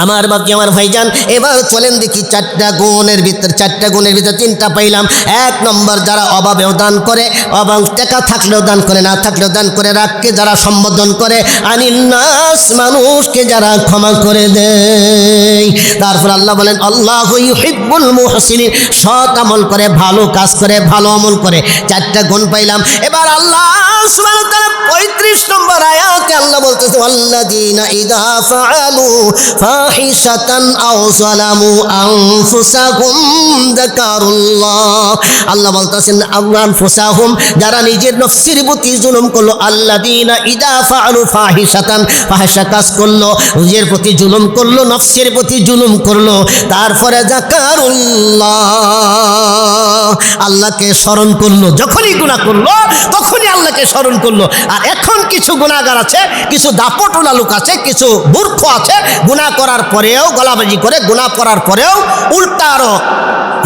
আমার বাকি আমার ভাইজান, এবার চলেন দেখি চারটা গুণের ভিতরে তিনটা পাইলাম। এক নম্বর, যারা অভাবেও দান করে, অভাব টাকা থাকলেও দান করে, না থাকলেও দান করে, রাগকে যারা সম্বোধন করে, আনিন্নাস মানুষকে যারা ক্ষমা করে দেয়। তারপর আল্লাহ বলেন আল্লাহু ইউহিব্বুল মুহসিনিন, সৎ আমল করে, ভালো কাজ করে, ভালো আমল করে। চারটা গুণ পাইলাম। এবার আল্লাহ সুবহানাহু ওয়া তাআলা 35 নম্বর আয়াতে আল্লাহ বলতেছে আল্লাযীনা ইযা ফাআলু ফাহিশাতান আও যালামু আনফুসাহুম যাকারুল্লাহ। আল্লাহ বলতেছেন আনফুসাহুম, যারা নিজের নফসের প্রতি জুলুম করলো, আল্লাযীনা ইযা ফাআলু ফাহিশাতান, ফাহিশা কাজ করলো, নিজের প্রতি জুলুম করলো, নফসের প্রতি জুলুম করলো, তারপরে যাকারুল্লাহ, আল্লাহকে স্মরণ করলো। যখনই গুনাহ করলো তখনই আল্লাহকে স্মরণ করলো। আর এখন কিছু গুনাহগার আছে, কিছু দাপটওয়ালা লোক আছে, কিছু মূর্খ আছে, গুনাহ করার পরেও গলাবাজি করে, গুনাহ করার পরেও উল্টা আরো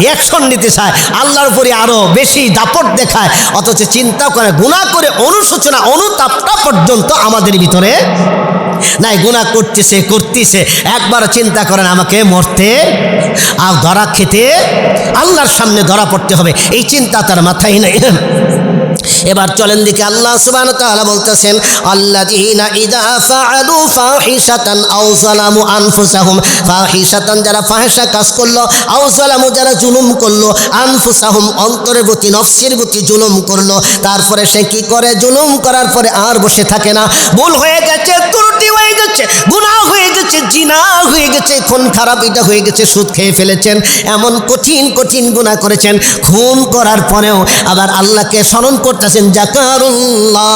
অ্যাকশন নিতে চায়, আল্লাহর উপরে আরো বেশি দাপট দেখায়, অথচ চিন্তা করে গুনাহ করে অনুশোচনা অনুতাপটা পর্যন্ত আমাদের ভিতরে নাই। গুনাহ করতেছে, একবার চিন্তা করেন আমাকে মরতে আর ধরা খেতে, আল্লাহর সামনে ধরা পড়তে হবে, এই চিন্তা তার মাথায় নাই। এবার চলেন দিকে আল্লাহ সুবহানাহু ওয়া তাআলা বলতেছেন আল্লাযীনা ইযা ফাআলু ফাহিশাতান আও যালামু আনফুসাহুম, ফাহিশাতান যারা ফাহিশা কাজ করলো, আও যালামু যারা জুলুম করলো, আনফুসাহুম অন্তরের প্রতি নফসের প্রতি জুলুম করলো। তারপরে সে কি করে? জুলুম করার পরে আর বসে থাকে না। ভুল হয়ে গেছে, ত্রুটি হয়ে গেছে, গুনাহ হয়ে গেছে, জিনা হয়ে গেছে, খুন খারাপ এটা হয়ে গেছে, সুদ খেয়ে ফেলেছেন, এমন কঠিন কঠিন গুনাহ করেছেন, খুন করার পরেও আবার আল্লাহকে স্মরণ করতেছেন যাকারুল্লাহ।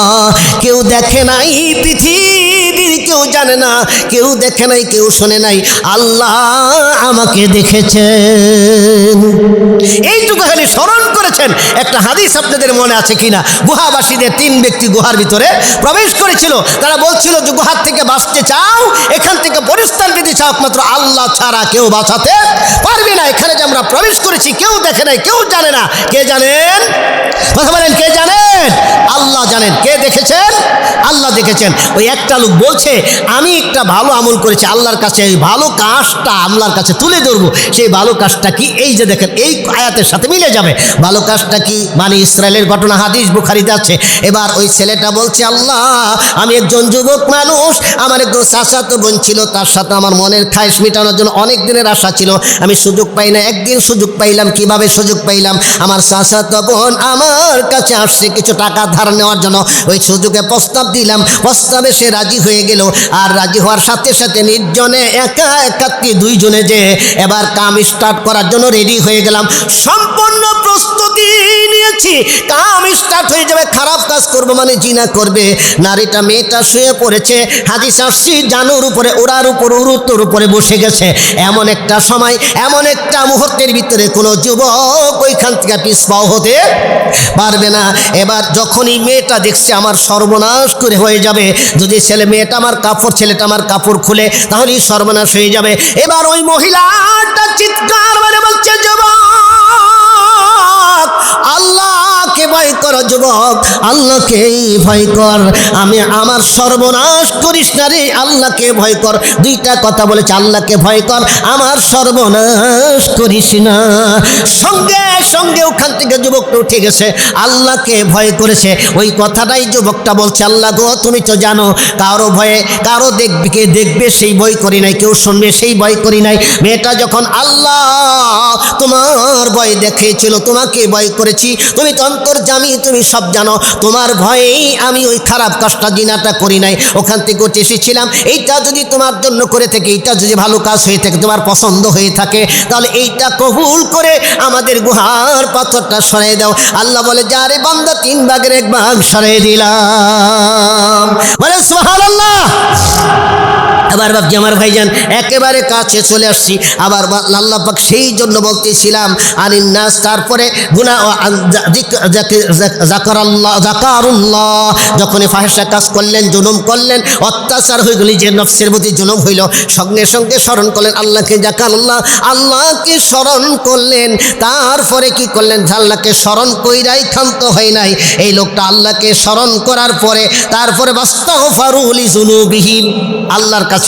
কেউ দেখে নাই, পৃথিবীর কেউ জানে না, কেউ দেখে নাই, কেউ শোনে নাই, আল্লাহ আমাকে দেখেছেন, এইটুকু খালি স্মরণ করেছেন। একটা হাদিস আপনাদের মনে আছে কিনা? গুহাবাসীদের 3 ব্যক্তি গুহার ভিতরে প্রবেশ করেছিল। তারা বলছিল যে গুহার থেকে বাঁচতে চাও, এখান থেকে পরিস্থান পেতে চাও, একমাত্র আল্লাহ ছাড়া কেউ বাঁচাতে পারবে না। এখানে যে আমরা প্রবেশ করেছি কেউ দেখে নাই, কেউ জানে না। কে জানেন? কথা বলেন, কে জানেন? আল্লাহ জানেন। কে দেখেছেন? আল্লাহ দেখেছেন। ওই একটা লোক বলছে আমি একটা ভালো আমল করেছি আল্লাহর কাছে, এই ভালো কাজটা আল্লাহর কাছে তুলে ধরবো। সেই ভালো কাজটা কি? এই যে দেখেন, এই আয়াতের সাথে মিলে যাবে। ভালো কাজটা কি? মানে ইসরায়েলের ঘটনা, হাদিস বুখারীতে আছে। এবার ওই ছেলেটা বলছে আল্লাহ, আমি একজন যুবক মানুষ, আমার একজন চাচাতো বোন ছিল, তার সাথে আমার মনের খায়েশ মেটানোর জন্য অনেক দিনের আশা ছিল, আমি সুযোগ পাই না। একদিন সুযোগ পাইলাম। কিভাবে সুযোগ পাইলাম? আমার চাচাতো বোন আমার কাছে আসছে কিছু টাকা ধার নেওয়ার জন্য। ওই সুযোগে প্রস্তাব দিলাম, প্রস্তাবে সে রাজি হয়ে গেল। আর রাজি হওয়ার সাথে সাথে নির্জনে একাত্রে 2 জনে যে এবার কাম স্টার্ট করার জন্য রেডি হয়ে গেলাম। সম্পূর্ণ প্রস্তুতি নিয়েছি, কাম স্টার্ট হয়ে যাবে। খারাপ কাজ করবো মানে জিনা করবে। নারীটা, মেয়েটা শুয়ে পড়েছে, হাদিস আসছি জানুর উপরে, ওড়ার উপর, উরুত্তর উপরে বসে গেছে। এমন একটা সময়, এমন একটা মুহূর্তের ভিতরে কোনো যুবক ওইখান থেকে পিছপাও হতে পারবে না। এবার যখনই মেয়েটা দেখছে আমার সর্বনাশ করে হয়ে যাবে, যদি মেয়েটা আমার কাপড়, ছেলেটা আমার কাপড় খুলে, তাহলেই সর্বনাশ হয়ে যাবে। এবার ওই মহিলাটা চিৎকার মানে বলছে যুবক, আল্লাহকে ভয় কর যুবক, আল্লাহকেই ভয় কর, আমি আমার সর্বনাশ করিস না রে, আল্লাহকে ভয় কর। 2টা কথা বলেছে, আল্লাহকে ভয় কর, আমার সর্বনাশ করিস না। সঙ্গে সঙ্গে ওখান থেকে যুবকটা উঠে গেছে, আল্লাহকে ভয় করেছে। ওই কথাটাই যুবকটা বলছে, আল্লাহ গো তুমি তো জানো কারো ভয়ে কারো দেখবে সেই ভয় করি নাই, কেউ শুনবে সেই ভয় করি নাই। মেয়েটা যখন আল্লাহ তোমার ভয় দেখিয়েছিল, তোমাকে ভয় করেছি, তুমি তো অন্তর্যামী, তুমি সব জানো, তোমার ভয়েই আমি ওই খারাপ কাজটা, জিনাটা করি নাই, ওখান থেকে উঠে এসেছিলাম। এইটা যদি তোমার জন্য করে থাকে, এইটা যদি ভালো কাজ হয়ে থাকে, তোমার পছন্দ হয়ে থাকে, তাহলে এইটা কবুল করে আমাদের গুহার পাথরটা সরিয়ে দাও। আল্লাহ বলে যারে বান্দা 3 ভাগের 1 ভাগ সরিয়ে দিলাম। বলে সুবহানাল্লাহ। আবার বাপজি আমার ভাইজান একেবারে কাছে চলে আসছি। আবার আল্লাহ পাক সেই জন্য বলতেছিলাম আনিন্নাস, তারপরে গুনাহ যাকারুল্লাহ, যখনই ফাহিশা কাজ করলেন, জুলুম করলেন, অত্যাচার হয়ে গেল, যে নফসের প্রতি জুলুম হইল, সঙ্গে সঙ্গে স্মরণ করলেন আল্লাহকে, যাকারুল্লাহ, আল্লাহকে স্মরণ করলেন। তারপরে কি করলেন? আল্লাহকে স্মরণ কইরাই ক্ষান্ত হয় নাই এই লোকটা। আল্লাহকে স্মরণ করার পরে তারপরে বাস্তাগফারু লিযুনুবিহিম, আল্লাহর কাছে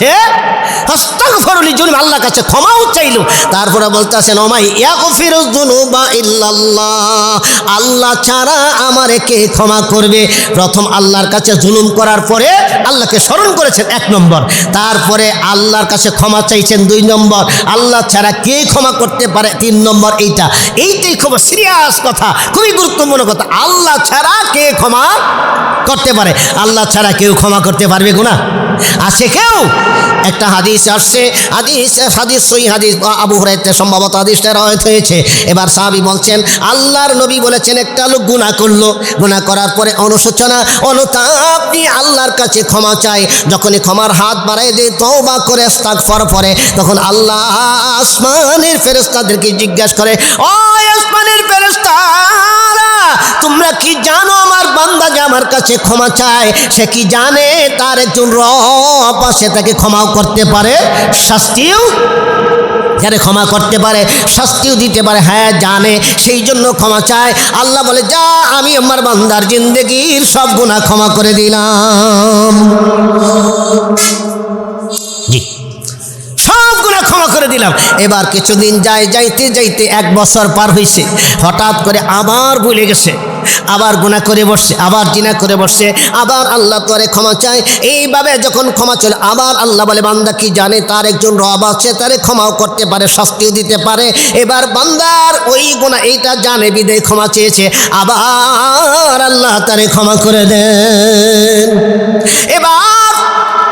ফাগফিরলি যুনুবি, আল্লাহর কাছে ক্ষমাও চাইল। তারপরে বলতেছেন ওমাই ইয়াগফিরুয যুনুবা ইল্লাল্লাহ, আল্লাহ ছাড়া আমারে কে ক্ষমা করবে। প্রথম আল্লাহর কাছে জুলুম করার পরে আল্লাহকে স্মরণ করেছেন 1 নম্বর, তারপরে আল্লাহর কাছে ক্ষমা চাইছেন 2 নম্বর, আল্লাহ ছাড়া কে ক্ষমা করতে পারে 3 নম্বর। এইটাই খুব সিরিয়াস কথা, খুবই গুরুত্বপূর্ণ কথা। আল্লাহ ছাড়া কে ক্ষমা করতে পারে? আল্লাহ ছাড়া কেউ ক্ষমা করতে পারবে গুনাহ? আছে কেউ? একটা হাদিস আসছে, হাদিস সহিহ হাদিস, আবু হুরায়রা সম্ভবত হাদিসটা রওয়ায়াত হয়েছে। এবার সাহাবী বলছেন আল্লাহর নবী বলেছেন একটা লোক গুনাহ করলো, গুনাহ করার পরে অনুশোচনা অনুতাপ নিয়ে আল্লাহর কাছে ক্ষমা চায়। যখনই ক্ষমার হাত বাড়ায় দেয়, তওবা করে ইস্তিগফার পড়ে, তখন আল্লাহ আসমানের ফেরেশতাদেরকে জিজ্ঞাসা করে, ও আসমানের ফেরেশতারা, তোমরা কি জানো আমার বান্দা যে আমার কাছে ক্ষমা চায়, সে কি জানে তার একজন রব আছে, তাকে ক্ষমাও করতে পারে, শাস্তিও যারে ক্ষমা করতে পারে, শাস্তিও দিতে পারে? হ্যাঁ জানে, সেই জন্য ক্ষমা চায়। আল্লাহ বলে যা, আমি আমার বান্দার জিন্দেগির সব গুনাহ ক্ষমা করে দিলাম। জি, সব গুনাহ ক্ষমা করে দিলাম। এবার কিছুদিন যাইতে 1 বছর পার হয়েছে, হঠাৎ করে আবার ভুলে গেছে, আবার গুনাহ করে বসছে, আবার জিনা করে বসছে, আবার আল্লাহ তোরে ক্ষমা চায়। এইভাবে যখন ক্ষমা চলে, আবার আল্লাহ বলে বান্দা কি জানে তার একজন রব আছে, তারে ক্ষমাও করতে পারে, শাস্তিও দিতে পারে। এবার বান্দার ওই গুনাহ এইটা জানে বিদায় ক্ষমা চেয়েছে, আবার আল্লাহ তারে ক্ষমা করে দেন। এবার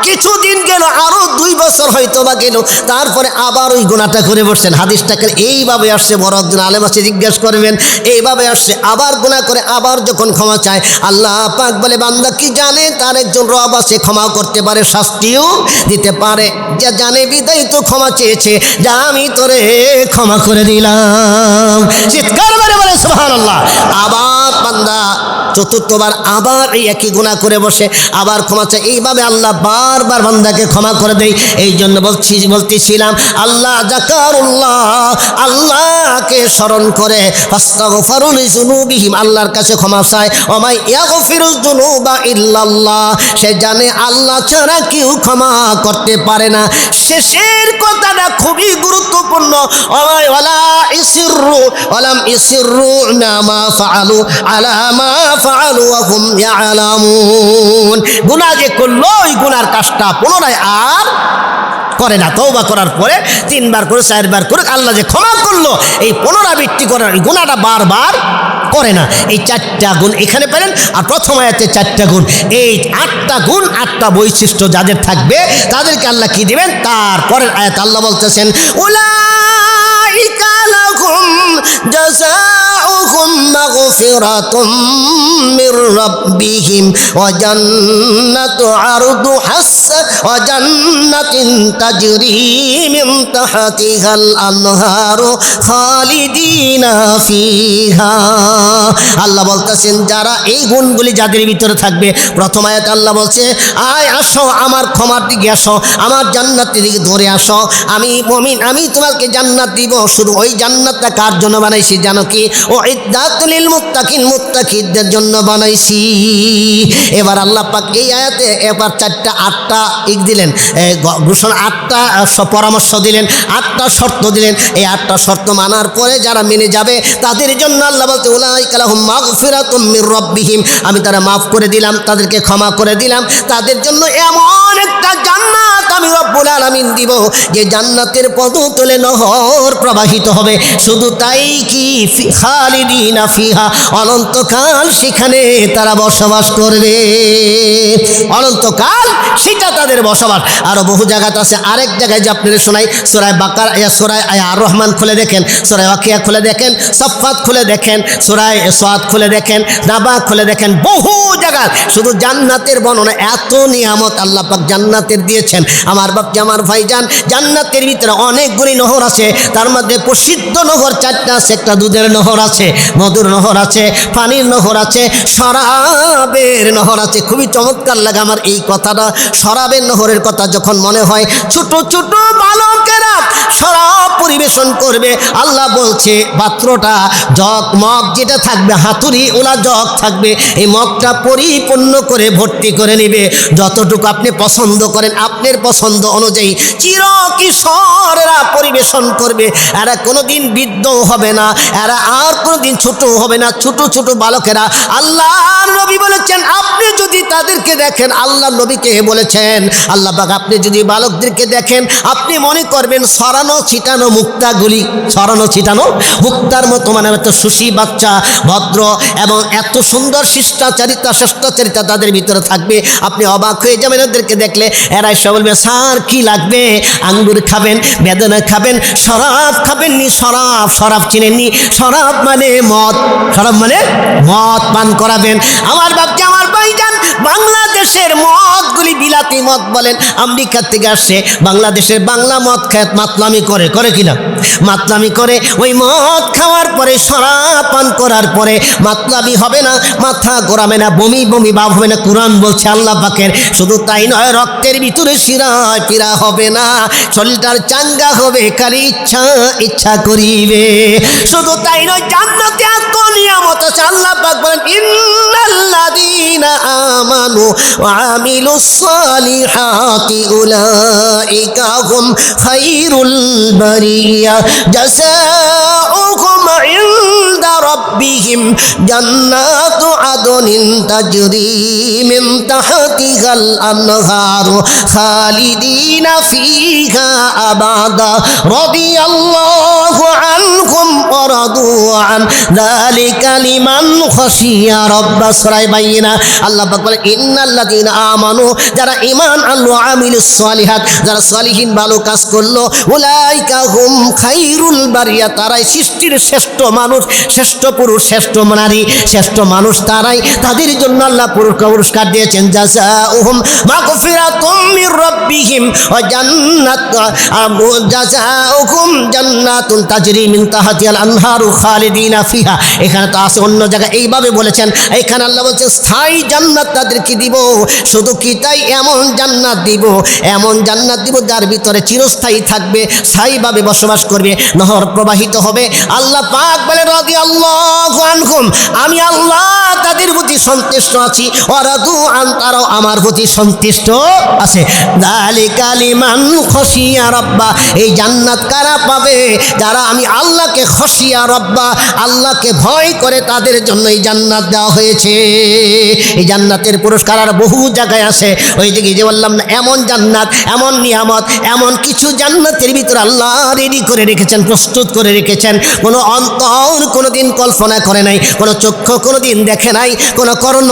কিছুদিন গেল, আরো 2 বছর হয়তো বা গেল, তারপরে আবার ওই গুনাহটা করে বসছেন। হাদিসটাকে এইভাবে আসছে, বড় একজন আলেম আছে, জিজ্ঞেস করবেন, এইভাবে আসছে, আবার গুনাহ করে আবার যখন ক্ষমা চায়, আল্লাহ পাক বলে বান্দা কি জানে তার একজন রব আছে, ক্ষমাও করতে পারে, শাস্তিও দিতে পারে, যা জানে বিদায় তো ক্ষমা চেয়েছে, যা আমি তোরে ক্ষমা করে দিলাম। চিৎকার মেরে বলে সুবহানাল্লাহ। আবার বান্দা চতুর্থবার আবার এই একই গুনাহ করে বসে, আবার ক্ষমা চায়। এইভাবে আল্লাহ বারবার বান্দাকে ক্ষমা করে দেয়। এই জন্য বলতেছিলাম আল্লাহ যাকারুল্লাহ, আল্লাহকে স্মরণ করে ফাস্তাগফিরু লিযুনুবিহিম, আল্লাহর কাছে ক্ষমা চায়। ওমাই ইয়াগফিরুয যুনুবা ইল্লাল্লাহ, সে জানে আল্লাহ ছাড়া কেউ ক্ষমা করতে পারে না। শেষের কথাটা খুবই গুরুত্বপূর্ণ, ওমাই ওয়ালা ইসিররু ওয়ালাম ইসিররু মা ফাআলু আলা মা ফাআলু ওয়া হুম ইয়ালামুন। গুনাহ যে করলো, ওই গুনার কাজটা পুনরায় আর করে না। তওবা করার পরে 3 বার করে 4 বার করে আল্লাহ যে ক্ষমা করলো, এই পুনরাবৃত্তি করার এই গুনাহটা বারবার করে না। এই 4টা গুণ এখানে পেলেন। আর প্রথম আয়াতে 4টা গুণ, এই 8টা গুণ, 8টা বৈশিষ্ট্য যাদের থাকবে তাদেরকে আল্লাহ কি দিবেন? তারপরের আয়াত আল্লাহ বলতেছেন উলাইকা লাহুম জাযাউহুম মাগফিরাতুম মির রাব্বিহিম ওয়া জান্নাতু আরদুহাস ওয়া জান্নাতিন তাজরি মিন তাহতিহাল আনহারু খালিদিনা ফিহা। আল্লাহ বলতেছেন যারা এই গুণগুলি যাদের ভিতরে থাকবে, প্রথম আয়াত আল্লাহ বলছে আয় আসো আমার ক্ষমার দিকে আসো, আমার জান্নাতের দিকে ধরে আসো, আমি মুমিন, আমি তোমাকে জান্নাত দিব। শুধু ওই জান্নাতটা কার জন্য বানাইছি জানো কি? ও ইদ্দাতুল লিল মুত্তাকিন, মুত্তাকিদের জন্য বানাইছি। এবার আল্লাহ পাক এই আয়াতে এবার 4টা 8টা দিলেন, ঘোষণা 8টা পরামর্শ দিলেন, 8টা শর্ত দিলেন। এই 8টা শর্ত মানার পরে যারা মেনে যাবে তাদের জন্য আল্লাহ বলতে উলাইকা লাহুম মাগফিরাতুম মির রাব্বিহিম, আমি তারা মাফ করে দিলাম, তাদেরকে ক্ষমা করে দিলাম। তাদের জন্য এমন একটা জান্নাত আমি রব্বুল আলামিন দিব, যে জান্নাতের পদতলে নহর প্রবাহিত হবে। শুধু তাই কি, খালিদিনা ফিহা, অনন্তকাল সেখানে তারা বসবাস করবে, অনন্তকাল সেটা তাদের বসবাস। আরো বহু জায়গাতে আছে, আরেক জায়গায় যে আপনারা শোনাই, সূরা বাকারা, সূরা আর রহমান খুলে দেখেন, সূরা ওয়াকিয়া খুলে দেখেন, সাফফাত খুলে দেখেন, সূরা সাদ খুলে দেখেন, নাবা খুলে দেখেন, বহু জায়গা শুধু জান্নাতের বর্ণনা। এত নিয়ামত আল্লাহ পাক জান্নাতের দিয়েছেন। আমার বাপজি, আমার ভাইজান, জান্নাতের ভিতরে অনেকগুলি নহর আছে, তার মধ্যে প্রসিদ্ধ নহর 4টা আছে। একটা দুধের নহর আছে, মধুর নহর আছে, পানির নহর আছে, শরাবের নহর আছে। খুবই চমৎকার লাগে আমার এই কথাটা। শরাবের নহরের কথা যখন মনে হয়, ছোট ছোট বালকেরা শরাব পরিবেশন পরিবেশন করবে। আল্লাহ বলছে পাত্রটা জগ মগ যেটা থাকবে, হাতুড়ি ওলা জগ থাকবে, এই মগটা পরিপূর্ণ করে ভর্তি করে নেবে। যতটুকু আপনি পছন্দ করেন আপনার পছন্দ অনুযায়ী চির কিশোররা পরিবেশন করবে। এরা কোনোদিন বৃদ্ধ হবে না, এরা আর কোনোদিন ছোট হবে না, ছোট ছোট বালকেরা। আল্লাহর নবী বলেছেন আপনি যদি তাদেরকে দেখেন, আল্লাহ নবীকে বলেছেন আল্লাহ পাক আপনি যদি বালকদেরকে দেখেন আপনি মনে করবেন সরানো ছিটানো মুক্তাগুলি, সরানো ছিটানো মুক্তার মতো, মানে এত সুশী বাচ্চা, ভদ্র এবং এত সুন্দর শিষ্টাচারিতা শ্রেষ্টাচারিতা তাদের ভিতরে থাকবে। আপনি অবাক হয়ে যাবেন ওদেরকে দেখলে। এরা এসে বলবে স্যার কি লাগবে, আঙ্গুর খাবেন, বেদনা খাবেন, শরাব খাবেননি? শরাব, শরাব চিনেননি? শরাব মানে মদ, শরাব মানে মদ পান করাবেন। আমার বাপকে আমার ভাইজান, বাংলাদেশের মদগুলি বিলাতি মদ বলেন, আমেরিকার থেকে আসছে, বাংলাদেশের বাংলা মদ খেত মাতলামি করে, করে কিনা মাতলামি করে। ওই মদ খাওয়ার পরে শরাব পান করার পরে মাতলামি হবে না, মাথা ঘোরাবে না, বমি বমি ভাব হবে না, কোরআন বলছে আল্লাহ পাকের। শুধু তাই নয়, রক্তের ভিতরে শিরায় পীড়া হবে না, শরীরটার চাঙ্গা হবে, খালি ইচ্ছা ইচ্ছা করিবে। শুধু তাই নয়, জান্নাতে এত নিয়ামত আছে। আল্লাহ পাক বলেন ইন্নাল্লাযীনা আমানু ওয়া আমিলুস সালিহাতি উলাইকা হুম খায়রুল বারিয়া জাযাউহুম ইনদা রাব্বিহিম জান্নাতু আদনিন তাজরি মিন তাহতিহাল আনহারু খালিদিনা ফিহা আবাদা রাদিয়াল্লাহু আনহুম ওয়া রাদু আন যালিকা লিমান খাশিয়া রাব্বা। সূরা বাইয়িনা আল্লাহ পাক বলেন ইন্নাল্লাযীনা আমানু, যারা ঈমান আনলো, আমিলুস সালিহাত, যারা সালিহিন ভালো কাজ করলো, উলাইকা হুম খায়রুল বারিয়া, তারাই সৃষ্টির শ্রেষ্ঠ মানুষ, শ্রেষ্ঠ পুরুষ, শ্রেষ্ঠ নারী, শ্রেষ্ঠ মানুষ তারাই। তাদের জন্য আল্লাহ পুরস্কার দিয়েছেন জাযাউহুম মাগফিরাতুম মির রাব্বিহিম ওয়া জান্নাত, জাযাউহুম জান্নাতুন তাজরি মিন তাহতিহাল আনহারু খালিদিনা ফিহা। এখানে তো আছে, অন্য জায়গায় এইভাবে বলেছেন, এখানে আল্লাহ বলছেন স্থায়ী জান্নাত তাদেরকে দিব। শুধু কি তাই, এমন জান্নাত দিব, এমন জান্নাত দিব যার ভিতরে চিরস্থায়ী থাকবে, স্থায়ীভাবে বসবাস করবে, নহর প্রবাহিত হবে। আল্লাহ পাক বলে রাদিয়াল্লাহু আনহুম, আমি আল্লাহ তাদের প্রতি সন্তুষ্ট আছি, ওয়া রাদু আন, তারাও আমার প্রতি সন্তুষ্ট আছে। যালিকা লিমান খাশিয়া রাব্বা, এই জান্নাত কারা পাবে? যারা আমি আল্লাহকে খাশিয়া রাব্বা, আল্লাহকে ভয় করে, তাদের জন্য এই জান্নাত দেওয়া হয়েছে। এই জান্নাতের পুরস্কার আর বহু জায়গায় আছে। ওই দিকে যে বললাম না, এমন জান্নাত, এমন নিয়ামত, এমন কিছু জান্নাতের ভিতরে আল্লাহ রেডি করে রেখেছেন, প্রস্তুত করে রেখেছেন। কোনো অন্তর কোনোদিন কল্পনা করে নাই, কোনো চক্ষু কোনোদিন দেখে নাই, কোনো কর্ণ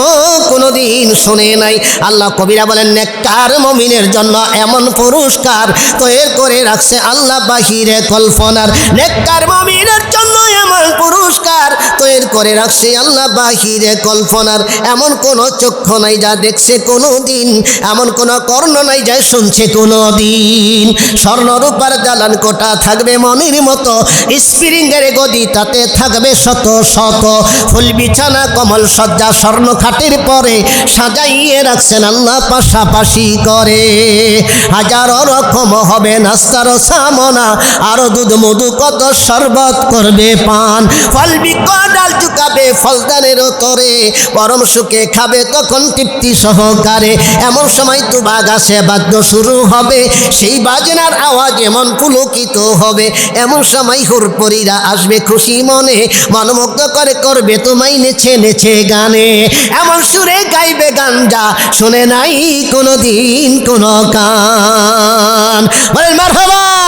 কোনোদিন শুনে নাই। আল্লাহ কবিরা বলেন নেককার মুমিনের জন্য এমন পুরস্কার তৈরি করে রাখছে আল্লাহ বাহিরে কল্পনার। নেককার মুমিনের জন্য এমন পুরস্কার তৈরি করে রাখছে আল্লাহ বাহিরে কল্পনার। এমন কোনো চক্ষু নাই যা দেখছে কোনো দিন, এমন কোনো কর্ণ নাই যা শুনছে কোনো দিন। স্বর্ণরূপার দালান কোটা থাকবে মনের মতো, স্প্রিংয়ের গদি তাতে থাকবে শত শত, ফুল বিছানা কমল সজ্জা স্বর্ণ খাটের পরে সাজাইয়ে রাখছেন আল্লাহ পাশাপাশি করে। হাজারো রকম হবে নাস্তার সামনা, আরো দুধ মধু কত শরবত করবে পান, ফল বিক ডাল চুকাবে ফলদানের তরে, পরম সুখে খাবে তখন তৃপ্তি সহকারে। এমন সময় তো বাগাসে বাদ্য শুরু হবে, সেই বাজনার আওয়াজ এমন পুলকিত হবে। এমন সময় হুরপরীরা আসবে খুশি মনে, মনমুগ্ধ করে করবে তোমায় নেচে নেচে গানে। এমন সুরে গাইবে গান যা শুনে নাই কোনোদিন কোনো গান। বলেন মারহাবা।